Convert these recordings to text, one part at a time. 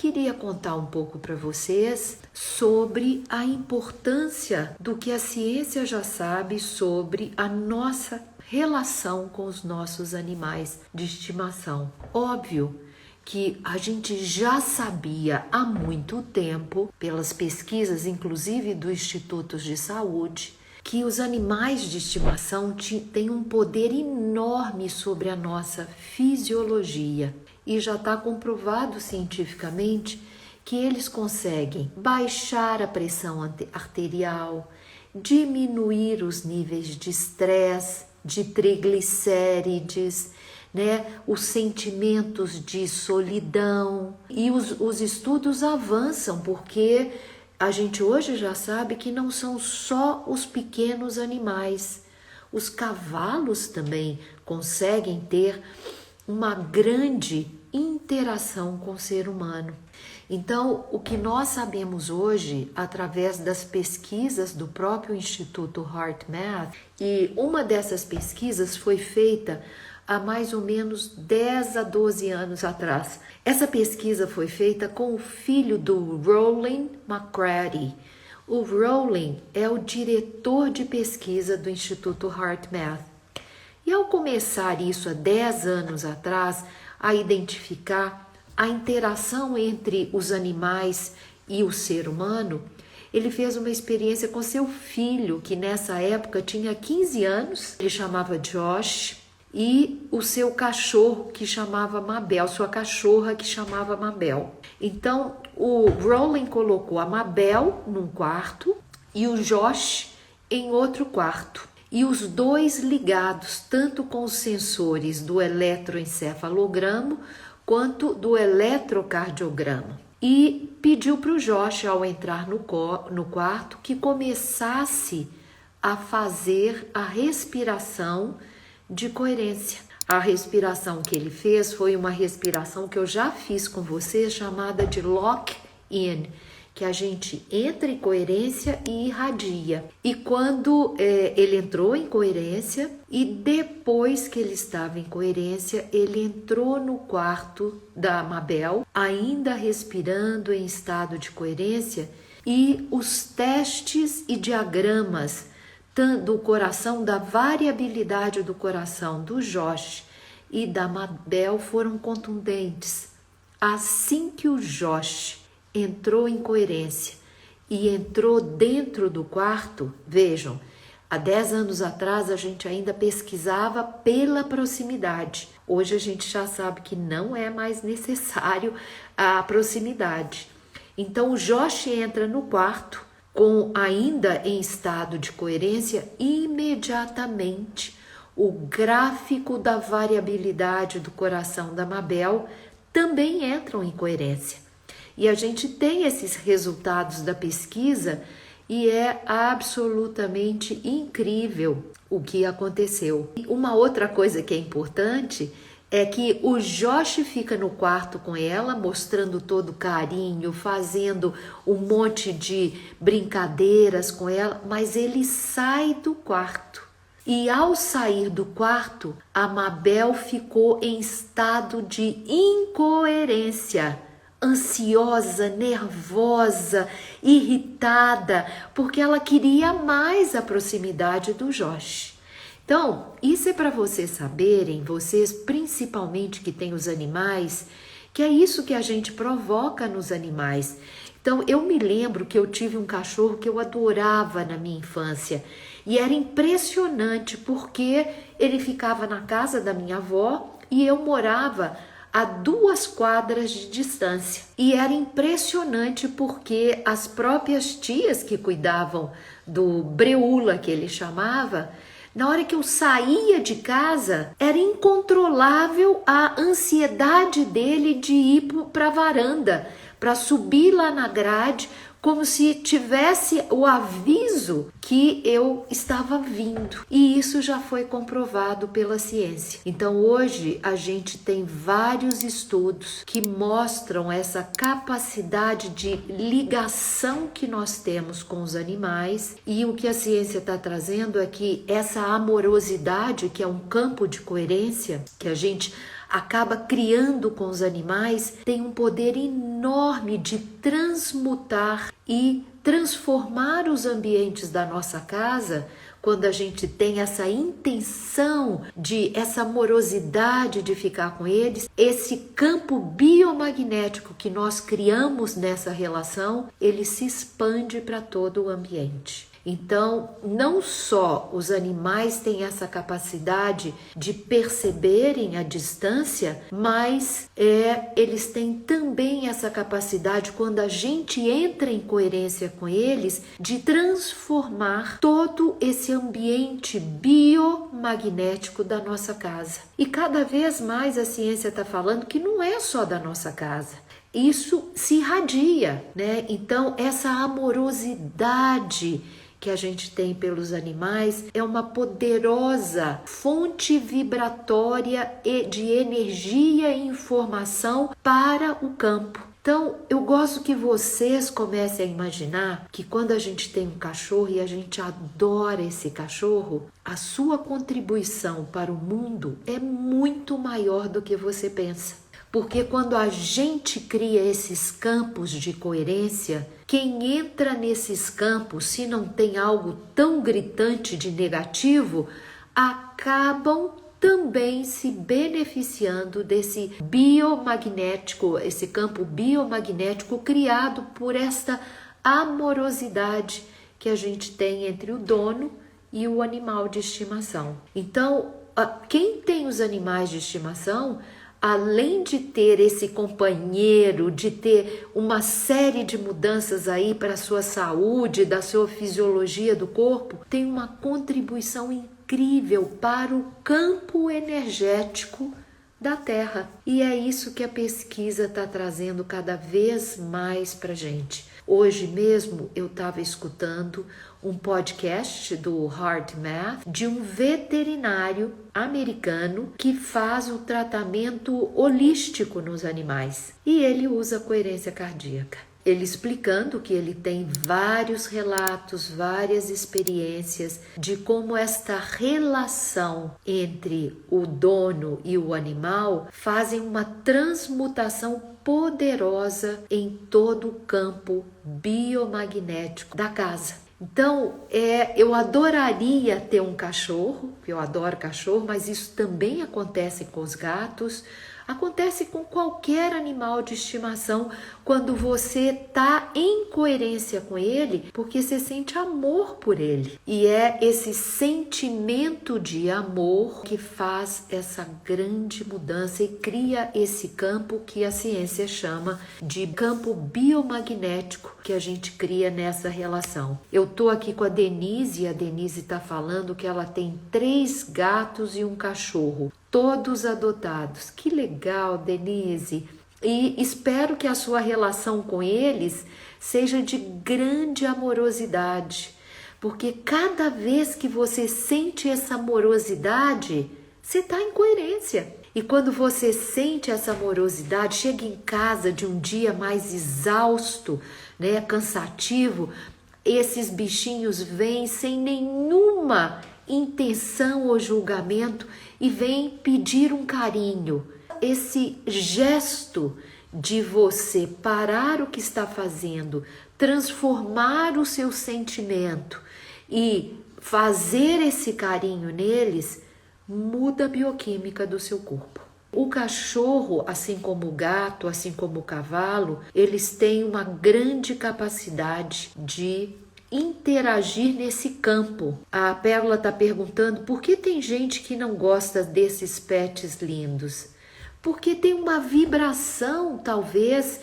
queria contar um pouco para vocês sobre a importância do que a ciência já sabe sobre a nossa relação com os nossos animais de estimação. Óbvio que a gente já sabia há muito tempo, pelas pesquisas inclusive do Institutos de Saúde, que os animais de estimação têm um poder enorme sobre a nossa fisiologia. E já está comprovado cientificamente que eles conseguem baixar a pressão arterial, diminuir os níveis de estresse, de triglicérides, os sentimentos de solidão. E os estudos avançam porque a gente hoje já sabe que não são só os pequenos animais. Os cavalos também conseguem ter uma grande interação com o ser humano. Então, o que nós sabemos hoje, através das pesquisas do próprio Instituto HeartMath, e uma dessas pesquisas foi feita há mais ou menos 10 a 12 anos atrás. Essa pesquisa foi feita com o filho do Rollin McCraty. O Rollin é o diretor de pesquisa do Instituto HeartMath. E ao começar isso há 10 anos atrás, a identificar a interação entre os animais e o ser humano, ele fez uma experiência com seu filho, que nessa época tinha 15 anos, ele chamava Josh, e o seu cachorro que chamava Mabel, sua cachorra que chamava Mabel. Então, o Rollin colocou a Mabel num quarto e o Josh em outro quarto. E os dois ligados tanto com os sensores do eletroencefalograma quanto do eletrocardiograma. E pediu para o Josh, ao entrar no quarto, que começasse a fazer a respiração de coerência. A respiração que ele fez foi uma respiração que eu já fiz com você, chamada de lock-in, que a gente entra em coerência e irradia. E quando ele entrou em coerência e depois que ele estava em coerência, ele entrou no quarto da Mabel, ainda respirando em estado de coerência, e os testes e diagramas do coração, da variabilidade do coração do Josh e da Mabel foram contundentes. Assim que o Josh entrou em coerência e entrou dentro do quarto, vejam, há 10 anos atrás a gente ainda pesquisava pela proximidade. Hoje a gente já sabe que não é mais necessário a proximidade. Então o Josh entra no quarto, ainda em estado de coerência, imediatamente o gráfico da variabilidade do coração da Mabel também entram em coerência. E a gente tem esses resultados da pesquisa e é absolutamente incrível o que aconteceu. E uma outra coisa que é importante é que o Josh fica no quarto com ela, mostrando todo carinho, fazendo um monte de brincadeiras com ela, mas ele sai do quarto. E ao sair do quarto, a Mabel ficou em estado de incoerência, ansiosa, nervosa, irritada, porque ela queria mais a proximidade do Josh. Então, isso é para vocês saberem, vocês principalmente que têm os animais, que é isso que a gente provoca nos animais. Então, eu me lembro que eu tive um cachorro que eu adorava na minha infância e era impressionante porque ele ficava na casa da minha avó e eu morava a 2 quadras de distância. E era impressionante porque as próprias tias que cuidavam do Breula, que ele chamava, na hora que eu saía de casa, era incontrolável a ansiedade dele de ir para a varanda, para subir lá na grade, como se tivesse o aviso que eu estava vindo. E isso já foi comprovado pela ciência. Então hoje a gente tem vários estudos que mostram essa capacidade de ligação que nós temos com os animais, e o que a ciência está trazendo é que essa amorosidade, que é um campo de coerência, que a gente acaba criando com os animais, tem um poder enorme de transmutar e transformar os ambientes da nossa casa. Quando a gente tem essa intenção essa amorosidade de ficar com eles, esse campo biomagnético que nós criamos nessa relação, ele se expande para todo o ambiente. Então, não só os animais têm essa capacidade de perceberem a distância, mas eles têm também essa capacidade, quando a gente entra em coerência com eles, de transformar todo esse ambiente biomagnético da nossa casa. E cada vez mais a ciência está falando que não é só da nossa casa. Isso se irradia, né? Então, essa amorosidade que a gente tem pelos animais é uma poderosa fonte vibratória de energia e informação para o campo. Então, eu gosto que vocês comecem a imaginar que quando a gente tem um cachorro e a gente adora esse cachorro, a sua contribuição para o mundo é muito maior do que você pensa. Porque quando a gente cria esses campos de coerência, quem entra nesses campos, se não tem algo tão gritante de negativo, acabam também se beneficiando desse biomagnético, esse campo biomagnético criado por esta amorosidade que a gente tem entre o dono e o animal de estimação. Então, quem tem os animais de estimação, além de ter esse companheiro, de ter uma série de mudanças aí para a sua saúde, da sua fisiologia do corpo, tem uma contribuição incrível para o campo energético da Terra. E é isso que a pesquisa está trazendo cada vez mais para a gente. Hoje mesmo eu estava escutando um podcast do HeartMath de um veterinário americano que faz o tratamento holístico nos animais. E ele usa coerência cardíaca. Ele explicando que ele tem vários relatos, várias experiências de como esta relação entre o dono e o animal fazem uma transmutação poderosa em todo o campo biomagnético da casa. Então, eu adoraria ter um cachorro, eu adoro cachorro, mas isso também acontece com os gatos, acontece com qualquer animal de estimação, quando você está em coerência com ele, porque você sente amor por ele. E é esse sentimento de amor que faz essa grande mudança e cria esse campo que a ciência chama de campo biomagnético que a gente cria nessa relação. Eu estou aqui com a Denise e a Denise está falando que ela tem 3 gatos e um cachorro, todos adotados. Que legal, Denise! E espero que a sua relação com eles seja de grande amorosidade, porque cada vez que você sente essa amorosidade, você está em coerência. E quando você sente essa amorosidade, chega em casa de um dia mais exausto, né, cansativo, esses bichinhos vêm sem nenhuma intenção ou julgamento e vêm pedir um carinho. Esse gesto de você parar o que está fazendo, transformar o seu sentimento e fazer esse carinho neles, muda a bioquímica do seu corpo. O cachorro, assim como o gato, assim como o cavalo, eles têm uma grande capacidade de interagir nesse campo. A Pérola está perguntando por que tem gente que não gosta desses pets lindos. Porque tem uma vibração, talvez,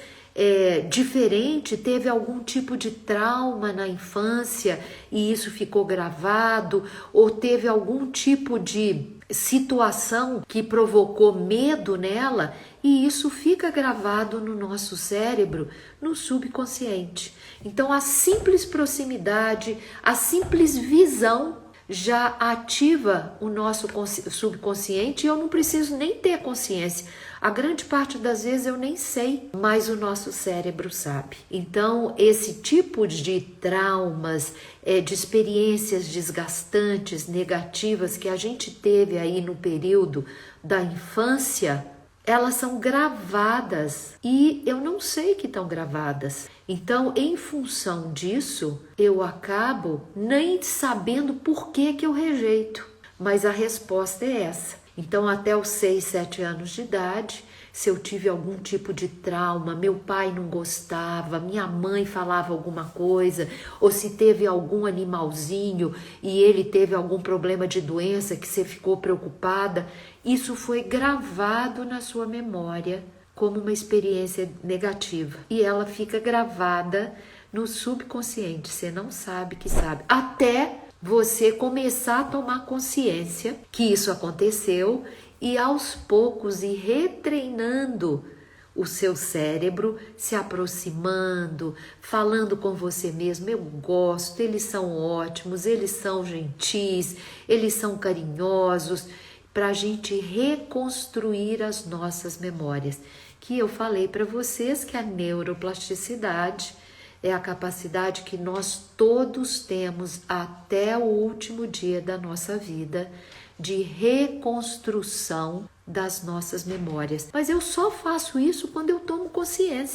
diferente, teve algum tipo de trauma na infância e isso ficou gravado, ou teve algum tipo de situação que provocou medo nela e isso fica gravado no nosso cérebro, no subconsciente. Então, a simples proximidade, a simples visão já ativa o nosso subconsciente e eu não preciso nem ter consciência. A grande parte das vezes eu nem sei, mas o nosso cérebro sabe. Então, esse tipo de traumas, de experiências desgastantes, negativas que a gente teve aí no período da infância, elas são gravadas e eu não sei que estão gravadas. Então, em função disso, eu acabo nem sabendo por que eu rejeito. Mas a resposta é essa. Então, até os 6, 7 anos de idade, se eu tive algum tipo de trauma, meu pai não gostava, minha mãe falava alguma coisa, ou se teve algum animalzinho e ele teve algum problema de doença que você ficou preocupada, isso foi gravado na sua memória como uma experiência negativa. E ela fica gravada no subconsciente, você não sabe que sabe. Até você começar a tomar consciência que isso aconteceu e aos poucos ir retreinando o seu cérebro, se aproximando, falando com você mesmo, eu gosto, eles são ótimos, eles são gentis, eles são carinhosos, para a gente reconstruir as nossas memórias. Que eu falei para vocês que a neuroplasticidade é a capacidade que nós todos temos até o último dia da nossa vida de reconstrução das nossas memórias. Mas eu só faço isso quando eu tomo consciência.